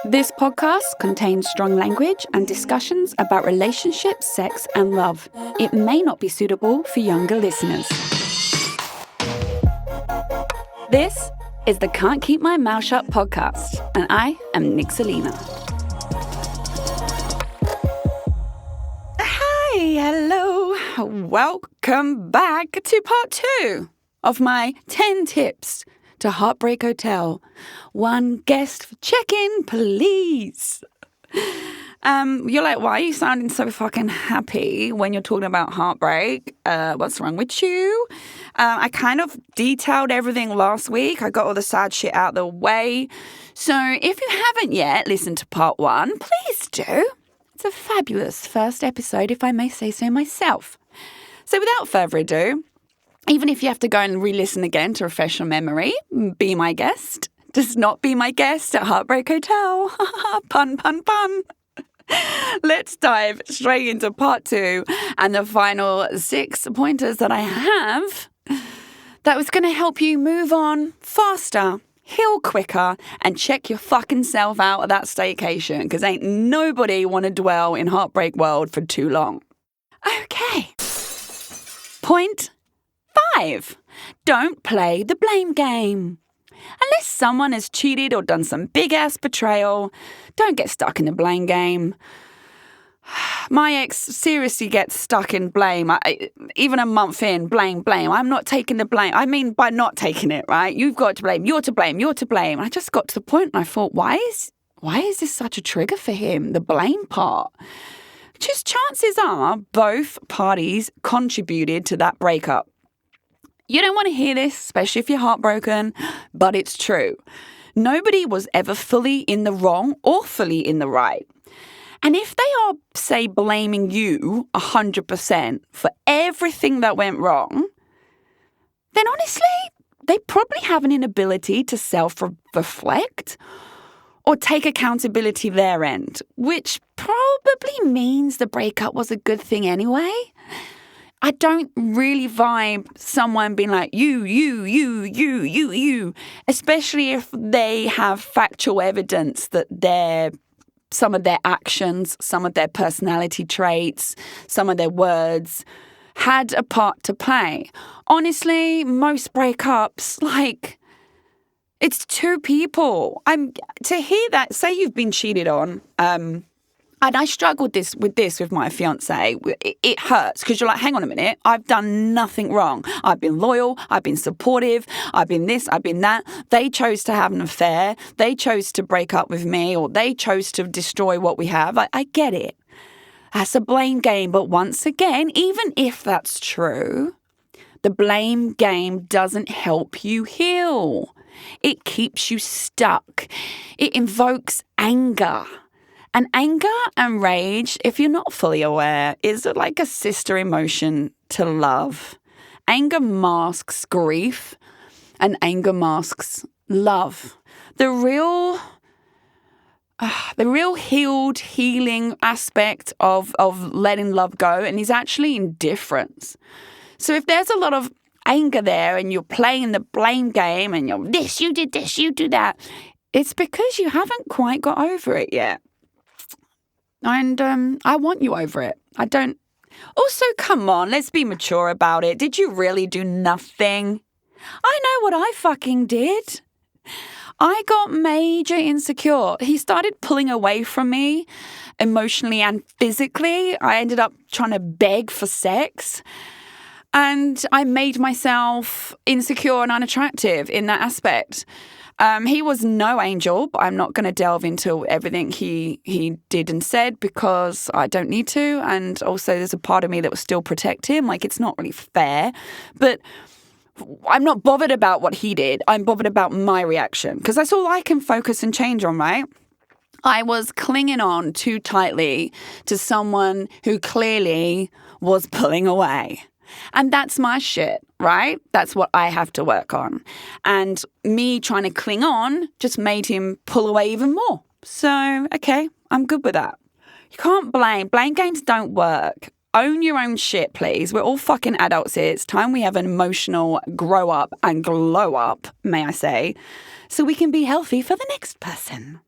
This podcast contains strong language and discussions about relationships, sex, and love. It may not be suitable for younger listeners. This is the Can't Keep My Mouth Shut podcast, and I am Nixalina. Hi, hello. Welcome back to part 2 of my 10 tips to Heartbreak Hotel. One guest check-in, please. You're like, why are you sounding so fucking happy when you're talking about heartbreak? What's wrong with you? I kind of detailed everything last week. I got all the sad shit out of the way. So if you haven't yet listened to part 1, please do. It's a fabulous first episode, if I may say so myself. So without further ado, even if you have to go and re-listen again to refresh your memory, be my guest. Just not be my guest at Heartbreak Hotel. Pun, pun, pun. Let's dive straight into part 2 and the final 6 pointers that I have that was going to help you move on faster, heal quicker, and check your fucking self out of that staycation, because ain't nobody want to dwell in heartbreak world for too long. Okay. Point 5. Don't play the blame game. Unless someone has cheated or done some big-ass betrayal, don't get stuck in the blame game. My ex seriously gets stuck in blame. Even a month in, blame. I'm not taking the blame. I mean, by not taking it, right? You've got to blame. You're to blame. I just got to the point and I thought, why is this such a trigger for him, the blame part? Just chances are both parties contributed to that breakup. You don't want to hear this, especially if you're heartbroken, but it's true. Nobody was ever fully in the wrong or fully in the right. And if they are, say, blaming you 100% for everything that went wrong, then honestly, they probably have an inability to self-reflect or take accountability their end, which probably means the breakup was a good thing anyway. I don't really vibe someone being like, you, especially if they have factual evidence that some of their actions, some of their personality traits, some of their words had a part to play. Honestly, most breakups, it's two people. To hear that, say you've been cheated on, and I struggled with my fiance. It hurts because you're like, hang on a minute, I've done nothing wrong. I've been loyal, I've been supportive, I've been this, I've been that. They chose to have an affair. They chose to break up with me, or they chose to destroy what we have. I get it. That's a blame game. But once again, even if that's true, the blame game doesn't help you heal. It keeps you stuck. It invokes anger. And anger and rage, if you're not fully aware, is like a sister emotion to love. Anger masks grief and anger masks love. The real healed, healing aspect of letting love go and is actually indifference. So if there's a lot of anger there and you're playing the blame game and you're this, you did this, you do that, it's because you haven't quite got over it yet. And I want you over it. I don't. Also, come on, let's be mature about it. Did you really do nothing? I know what I fucking did. I got major insecure. He started pulling away from me emotionally and physically. I ended up trying to beg for sex. And I made myself insecure and unattractive in that aspect. He was no angel, but I'm not going to delve into everything he did and said because I don't need to. And also there's a part of me that will still protect him. It's not really fair. But I'm not bothered about what he did. I'm bothered about my reaction because that's all I can focus and change on, right? I was clinging on too tightly to someone who clearly was pulling away. And that's my shit, right? That's what I have to work on. And me trying to cling on just made him pull away even more. So, okay, I'm good with that. You can't blame. Blame games don't work. Own your own shit, please. We're all fucking adults here. It's time we have an emotional grow up and glow up, may I say, so we can be healthy for the next person.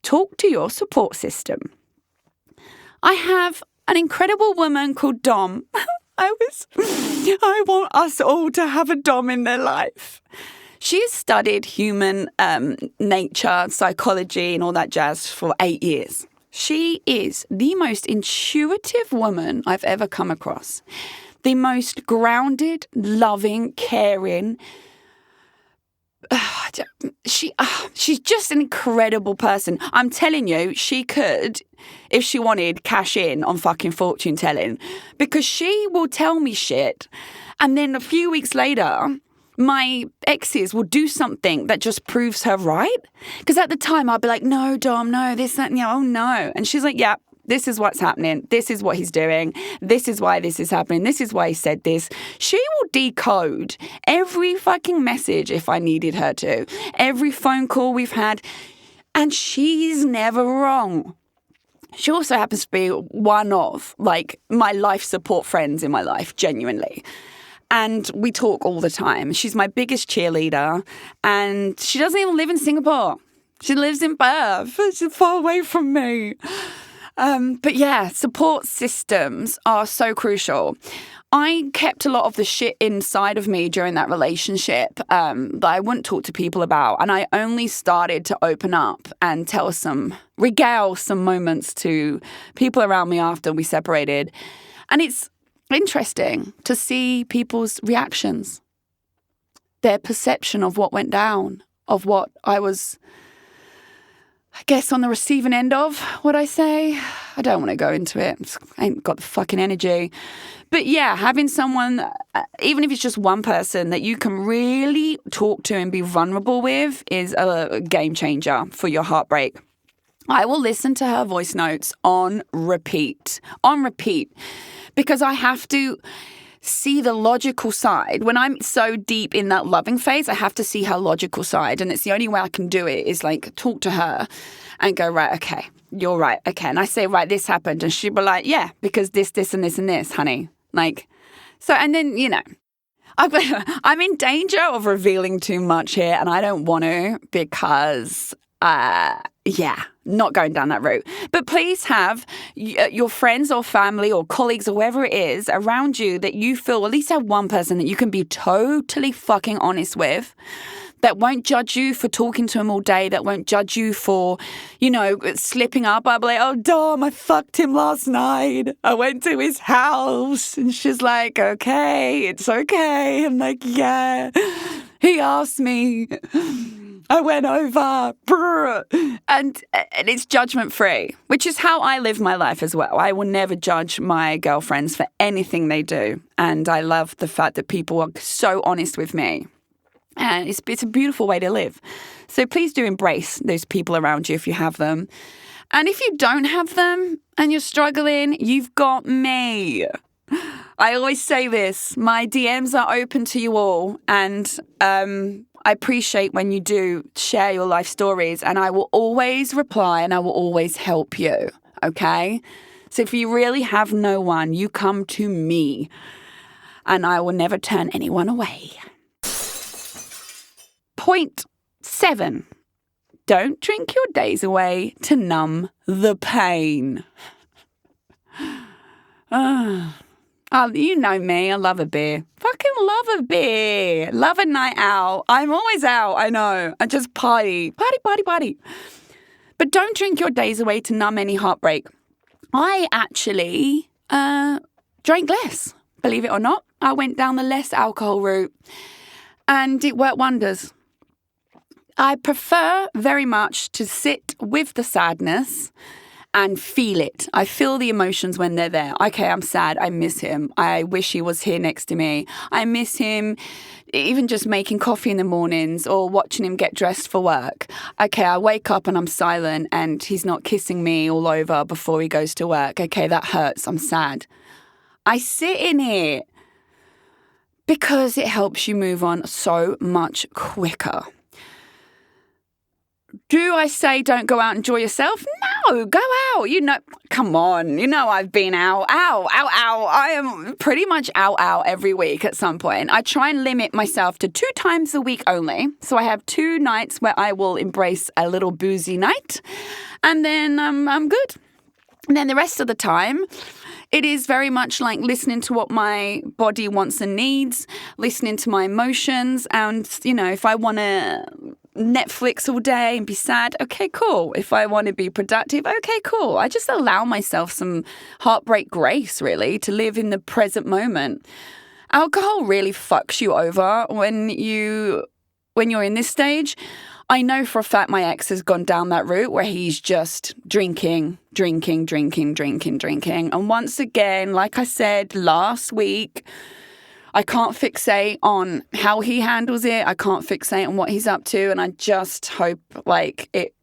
talk to your support system. I have an incredible woman called Dom. I want us all to have a Dom in their life. She has studied human nature, psychology, and all that jazz for 8 years. She is the most intuitive woman I've ever come across. The most grounded, loving, caring. She's just an incredible person. I'm telling you, she could, if she wanted, cash in on fucking fortune telling, because she will tell me shit, and then a few weeks later, my exes will do something that just proves her right. Because at the time, I'll be like, no, Dom, no, this, that, and oh, no. And she's like, yeah, this is what's happening. This is what he's doing. This is why this is happening. This is why he said this. She will decode every fucking message if I needed her to. Every phone call we've had. And she's never wrong. She also happens to be one of, like, my life support friends in my life, genuinely. And we talk all the time. She's my biggest cheerleader. And she doesn't even live in Singapore. She lives in Perth. She's far away from me. But yeah, support systems are so crucial. I kept a lot of the shit inside of me during that relationship that I wouldn't talk to people about. And I only started to open up and regale some moments to people around me after we separated. And it's interesting to see people's reactions, their perception of what went down, of what I was, I guess, on the receiving end of, what I say. I don't want to go into it. I ain't got the fucking energy. But yeah, having someone, even if it's just one person that you can really talk to and be vulnerable with, is a game changer for your heartbreak. I will listen to her voice notes on repeat, because I have to see the logical side. When I'm so deep in that loving phase, I have to see her logical side. And it's the only way I can do it is like talk to her and go, right, okay, you're right. Okay. And I say, right, this happened. And she'll be like, yeah, because this, and this, and this, honey. Like, so, and then, you know, I'm in danger of revealing too much here, and I don't want to because, not going down that route. But please have your friends or family or colleagues or whoever it is around you that you feel, at least have one person that you can be totally fucking honest with, that won't judge you for talking to him all day, that won't judge you for, you know, slipping up. I'll be like, oh, Dom, I fucked him last night. I went to his house. And she's like, okay, it's okay. I'm like, yeah. He asked me. I went over. And it's judgment-free, which is how I live my life as well. I will never judge my girlfriends for anything they do. And I love the fact that people are so honest with me. And it's a beautiful way to live. So please do embrace those people around you if you have them. And if you don't have them and you're struggling, you've got me. I always say this, my DMs are open to you all. And I appreciate when you do share your life stories. And I will always reply and I will always help you. Okay? So if you really have no one, you come to me. And I will never turn anyone away. Point 7. Don't drink your days away to numb the pain. You know me, I love a beer. Fucking love a beer. Love a night out. I'm always out, I know. I just party. Party. But don't drink your days away to numb any heartbreak. I actually drank less, believe it or not. I went down the less alcohol route and it worked wonders. I prefer very much to sit with the sadness and feel it. I feel the emotions when they're there. Okay, I'm sad. I miss him. I wish he was here next to me. I miss him even just making coffee in the mornings or watching him get dressed for work. Okay, I wake up and I'm silent and he's not kissing me all over before he goes to work. Okay, that hurts. I'm sad. I sit in it because it helps you move on so much quicker. Do I say don't go out and enjoy yourself? No, go out. Come on. I've been out. I am pretty much out every week at some point. I try and limit myself to 2 times a week only. So I have 2 nights where I will embrace a little boozy night, and then I'm good. And then the rest of the time, it is very much like listening to what my body wants and needs, listening to my emotions. And, if I want to Netflix all day and be sad, okay, cool. If I want to be productive, okay, cool. I just allow myself some heartbreak grace, really, to live in the present moment. Alcohol really fucks you over when you're in this stage. I know for a fact my ex has gone down that route where he's just drinking. And once again, like I said last week, I can't fixate on how he handles it. I can't fixate on what he's up to. And I just hope it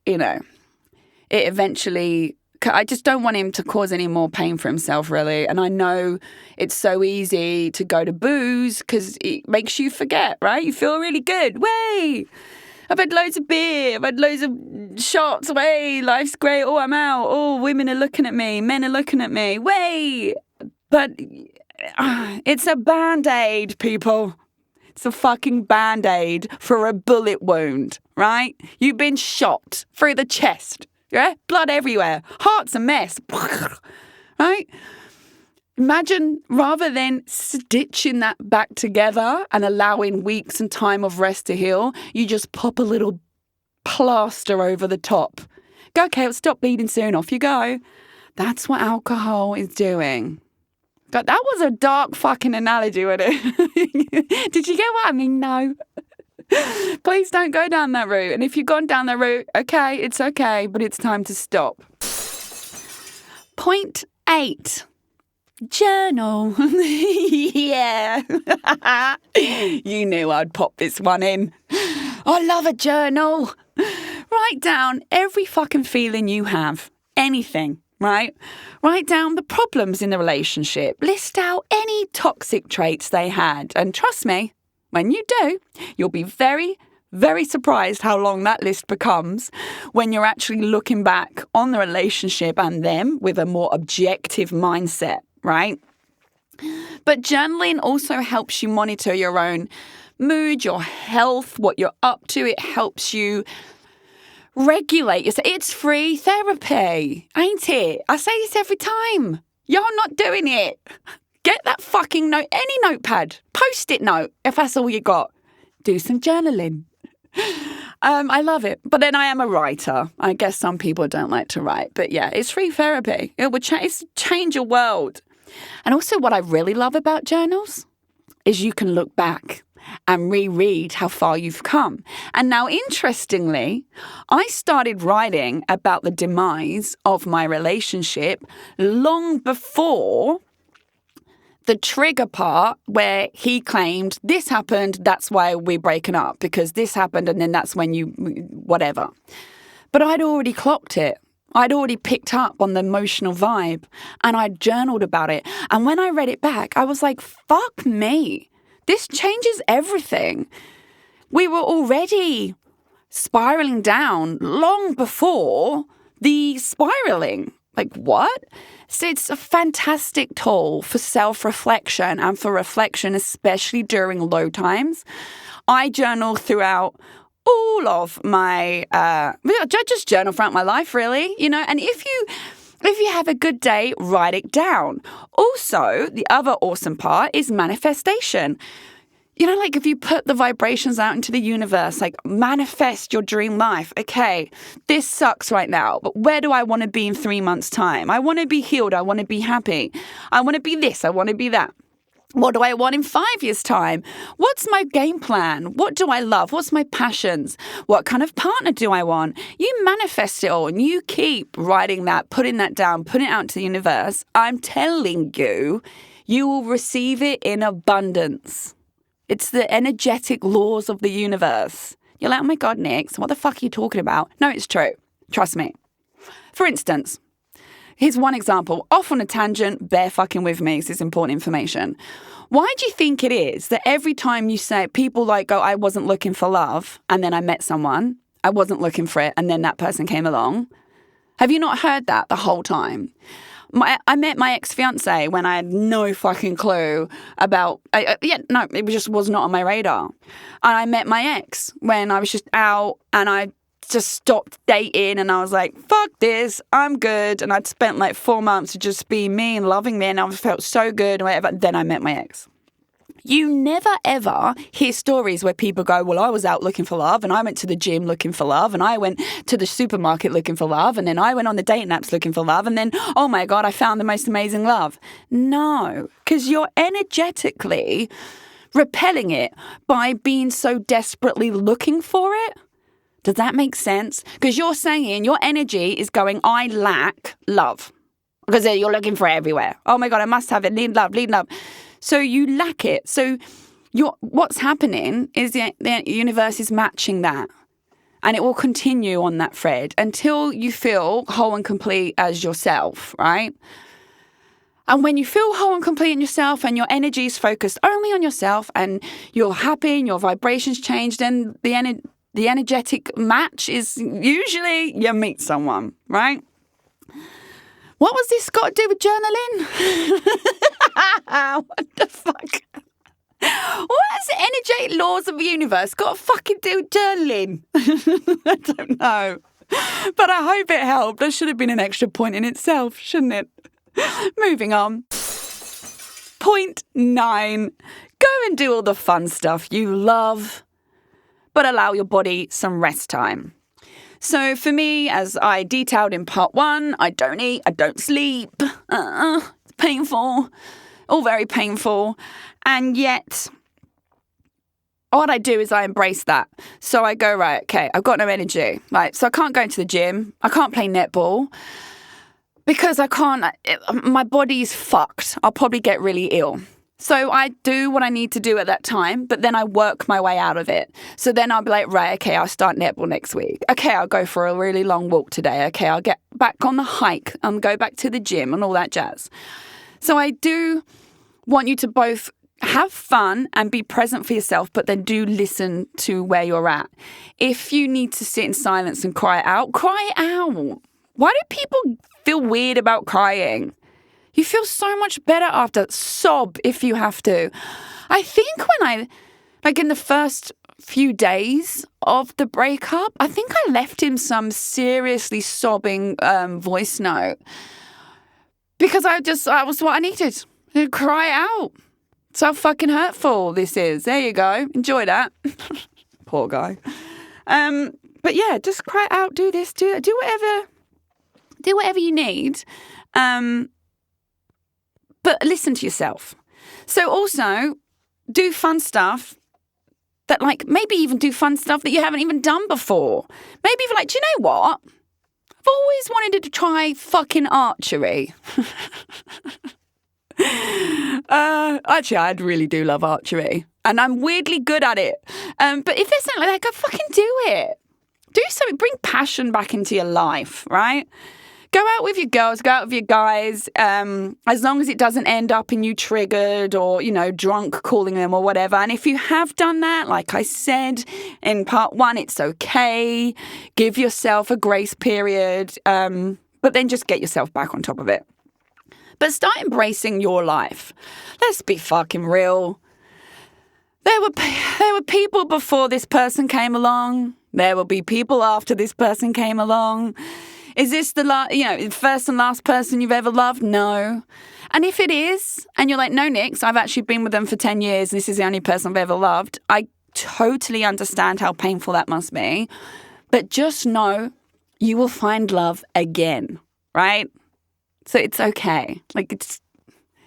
eventually, I just don't want him to cause any more pain for himself, really. And I know it's so easy to go to booze because it makes you forget, right? You feel really good. Way. I've had loads of beer. I've had loads of shots. Way. Life's great. Oh, I'm out. Oh, women are looking at me. Men are looking at me. Way. But it's a Band-Aid, people. It's a fucking Band-Aid for a bullet wound, right? You've been shot through the chest, yeah? Blood everywhere. Heart's a mess, right? Imagine, rather than stitching that back together and allowing weeks and time of rest to heal, you just pop a little plaster over the top. Go, okay, it'll stop bleeding soon. Off you go. That's what alcohol is doing. God, that was a dark fucking analogy, wasn't it? Did you get what I mean? No. Please don't go down that route. And if you've gone down that route, okay, it's okay, but it's time to stop. Point 8. Journal. Yeah. You knew I'd pop this one in. I love a journal. Write down every fucking feeling you have. Anything. Right? Write down the problems in the relationship. List out any toxic traits they had. And trust me, when you do, you'll be very, very surprised how long that list becomes when you're actually looking back on the relationship and them with a more objective mindset, right? But journaling also helps you monitor your own mood, your health, what you're up to. It helps you regulate yourself. It's free therapy, ain't it? I say this every time. You're not doing it. Get that fucking note, any notepad, post-it note, if that's all you got. Do some journaling. I love it. But then I am a writer. I guess some people don't like to write. But yeah, it's free therapy. It will change your world. And also what I really love about journals is you can look back and reread how far you've come. And now, interestingly, I started writing about the demise of my relationship long before the trigger part where he claimed this happened, that's why we're breaking up, because this happened and then that's when you, whatever. But I'd already clocked it. I'd already picked up on the emotional vibe and I'd journaled about it. And when I read it back, I was like, fuck me. This changes everything. We were already spiraling down long before the spiraling. Like, what? So it's a fantastic tool for self-reflection and for reflection, especially during low times. I journal throughout all of my, just journal throughout my life, really, and if you have a good day, write it down. Also, the other awesome part is manifestation. Like if you put the vibrations out into the universe, like manifest your dream life. Okay, this sucks right now, but where do I want to be in 3 months' time? I want to be healed. I want to be happy. I want to be this. I want to be that. What do I want in 5 years' time? What's my game plan? What do I love? What's my passions? What kind of partner do I want? You manifest it all and you keep writing that, putting that down, putting it out to the universe. I'm telling you, you will receive it in abundance. It's the energetic laws of the universe. You're like, oh my God, Nix, what the fuck are you talking about? No, it's true. Trust me. For instance, here's one example. Off on a tangent, bear fucking with me. This is important information. Why do you think it is that every time you say, people like go, I wasn't looking for love, and then I met someone, I wasn't looking for it, and then that person came along. Have you not heard that the whole time? I met my ex-fiancé when I had no fucking clue about... it just was not on my radar. And I met my ex when I was just out and I just stopped dating and I was like, fuck this, I'm good. And I'd spent like 4 months to just be me and loving me and I felt so good and whatever. Then I met my ex. You never, ever hear stories where people go, well, I was out looking for love and I went to the gym looking for love and I went to the supermarket looking for love and then I went on the dating apps looking for love and then, oh my God, I found the most amazing love. No, because you're energetically repelling it by being so desperately looking for it. Does that make sense? Because you're saying your energy is going, I lack love. Because you're looking for it everywhere. Oh my God, I must have it. Need love, need love. So you lack it. So what's happening is the universe is matching that. And it will continue on that thread until you feel whole and complete as yourself, right? And when you feel whole and complete in yourself and your energy is focused only on yourself and you're happy and your vibrations change, then the energetic match is usually you meet someone, right? What was this got to do with journaling? What the fuck? What has the energetic laws of the universe got to fucking do with journaling? I don't know. But I hope it helped. That should have been an extra point in itself, shouldn't it? Moving on. Point 9. Go and do all the fun stuff you love, but allow your body some rest time. So for me, as I detailed in part 1, I don't eat, I don't sleep. It's painful, all very painful. And yet, what I do is I embrace that. So I go, right, okay, I've got no energy. Right, so I can't go into the gym. I can't play netball because my body's fucked. I'll probably get really ill. So I do what I need to do at that time, but then I work my way out of it. So then I'll be like, right, okay, I'll start netball next week. Okay, I'll go for a really long walk today. Okay, I'll get back on the hike and go back to the gym and all that jazz. So I do want you to both have fun and be present for yourself, but then do listen to where you're at. If you need to sit in silence and cry out, cry out. Why do people feel weird about crying? You feel so much better after. Sob if you have to. I think in the first few days of the breakup, I think I left him some seriously sobbing voice note. Because that was what I needed. To cry out. That's how fucking hurtful this is. There you go. Enjoy that. Poor guy. But yeah, just cry out, do this, do that. Do whatever you need. But listen to yourself. So also do fun stuff that maybe even do fun stuff that you haven't even done before. Maybe even do you know what? I've always wanted to try fucking archery. Actually, I really do love archery. And I'm weirdly good at it. But if there's something like that, go fucking do it. Do something. Bring passion back into your life, right? Go out with your girls, go out with your guys, as long as it doesn't end up in you triggered or, drunk calling them or whatever. And if you have done that, like I said in part 1, it's okay. Give yourself a grace period, but then just get yourself back on top of it. But start embracing your life. Let's be fucking real. There were people before this person came along. There will be people after this person came along. Is this the first and last person you've ever loved? No. And if it is, and you're like, no, Nix, I've actually been with them for 10 years. This is the only person I've ever loved. I totally understand how painful that must be. But just know you will find love again, right? So it's okay.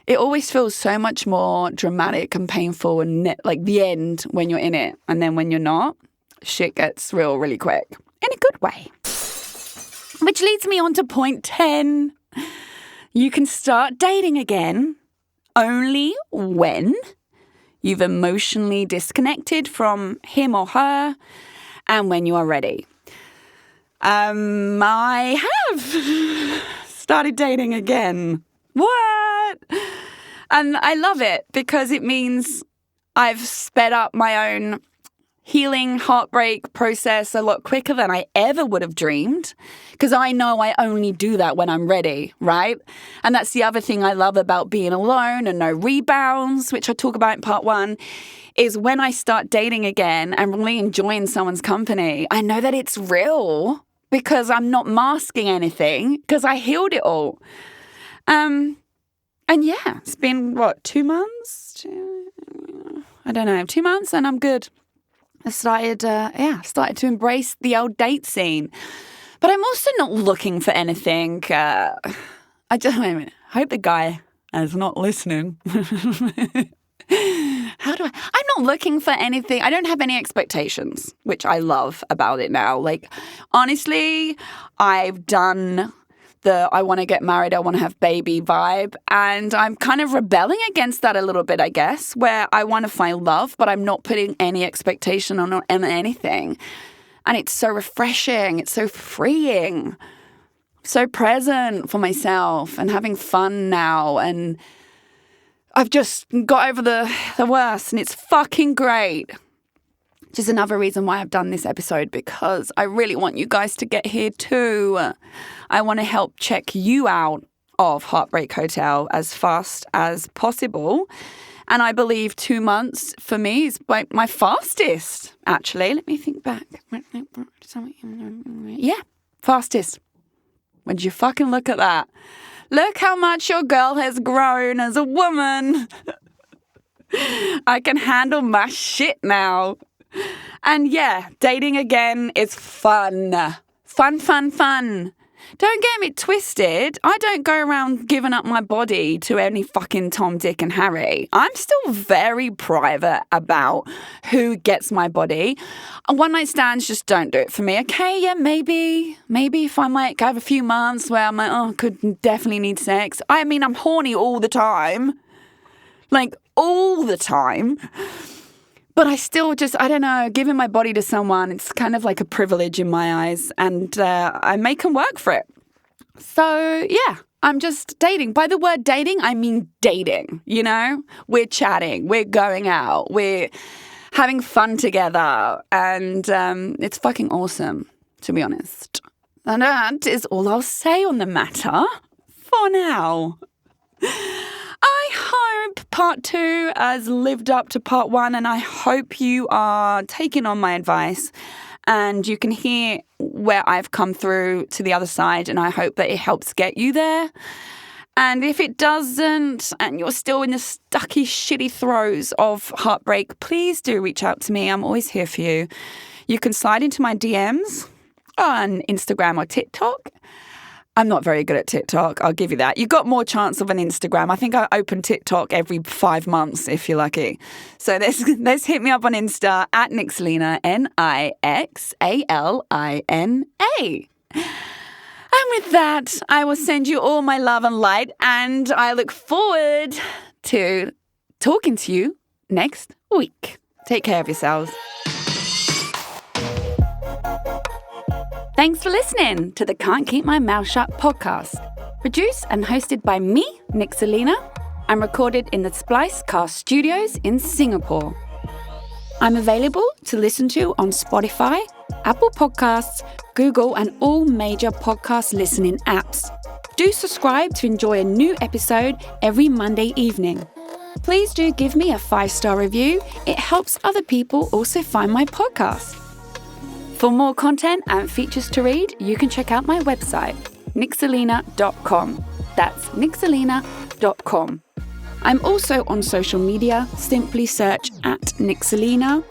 It always feels so much more dramatic and painful and the end when you're in it. And then when you're not, shit gets real really quick. In a good way. Which leads me on to point 10. You can start dating again only when you've emotionally disconnected from him or her and when you are ready. I have started dating again. What? And I love it because it means I've sped up my own healing heartbreak process a lot quicker than I ever would have dreamed, because I know I only do that when I'm ready, right? And that's the other thing I love about being alone and no rebounds, which I talk about in part 1, is when I start dating again and really enjoying someone's company, I know that it's real because I'm not masking anything because I healed it all. And yeah, it's been, 2 months? I don't know, 2 months and I'm good. I started to embrace the old date scene. But I'm also not looking for anything. Wait a minute. I hope the guy is not listening. I'm not looking for anything. I don't have any expectations, which I love about it now. Like, honestly, I've done the I want to get married, I want to have baby vibe. And I'm kind of rebelling against that a little bit, I guess, where I want to find love, but I'm not putting any expectation on anything. And it's so refreshing. It's so freeing. So present for myself and having fun now. And I've just got over the worst and it's fucking great. Which is another reason why I've done this episode, because I really want you guys to get here too. I want to help check you out of Heartbreak Hotel as fast as possible. And I believe 2 months for me is my fastest, actually. Let me think back. Yeah, fastest. Would you fucking look at that? Look how much your girl has grown as a woman. I can handle my shit now. And yeah, dating again is fun. Fun. Don't get me twisted. I don't go around giving up my body to any fucking Tom, Dick and Harry. I'm still very private about who gets my body. One-night stands just don't do it for me. Okay, yeah, maybe if I might have a few months where I'm like, could definitely need sex. I mean, I'm horny all the time. Like, all the time. But I still I don't know, giving my body to someone, it's kind of like a privilege in my eyes, and I make them work for it. So, yeah, I'm just dating. By the word dating, I mean dating, you know? We're chatting, we're going out, we're having fun together, and it's fucking awesome, to be honest. And that is all I'll say on the matter for now. I hope part 2 has lived up to part 1, and I hope you are taking on my advice and you can hear where I've come through to the other side, and I hope that it helps get you there. And if it doesn't, and you're still in the stucky, shitty throes of heartbreak, please do reach out to me. I'm always here for you. You can slide into my DMs on Instagram or TikTok. I'm not very good at TikTok, I'll give you that. You've got more chance of an Instagram. I think I open TikTok every 5 months if you're lucky. So let's hit me up on Insta at Nixalina, Nixalina. And with that, I will send you all my love and light, and I look forward to talking to you next week. Take care of yourselves. Thanks for listening to the Can't Keep My Mouth Shut podcast. Produced and hosted by me, Nixalina, and recorded in the Splice Cast Studios in Singapore. I'm available to listen to on Spotify, Apple Podcasts, Google, and all major podcast listening apps. Do subscribe to enjoy a new episode every Monday evening. Please do give me a 5-star review. It helps other people also find my podcast. For more content and features to read, you can check out my website, Nixalina.com. That's Nixalina.com. I'm also on social media. Simply search at Nixalina,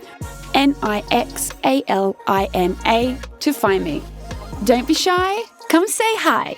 Nixalina, to find me. Don't be shy. Come say hi.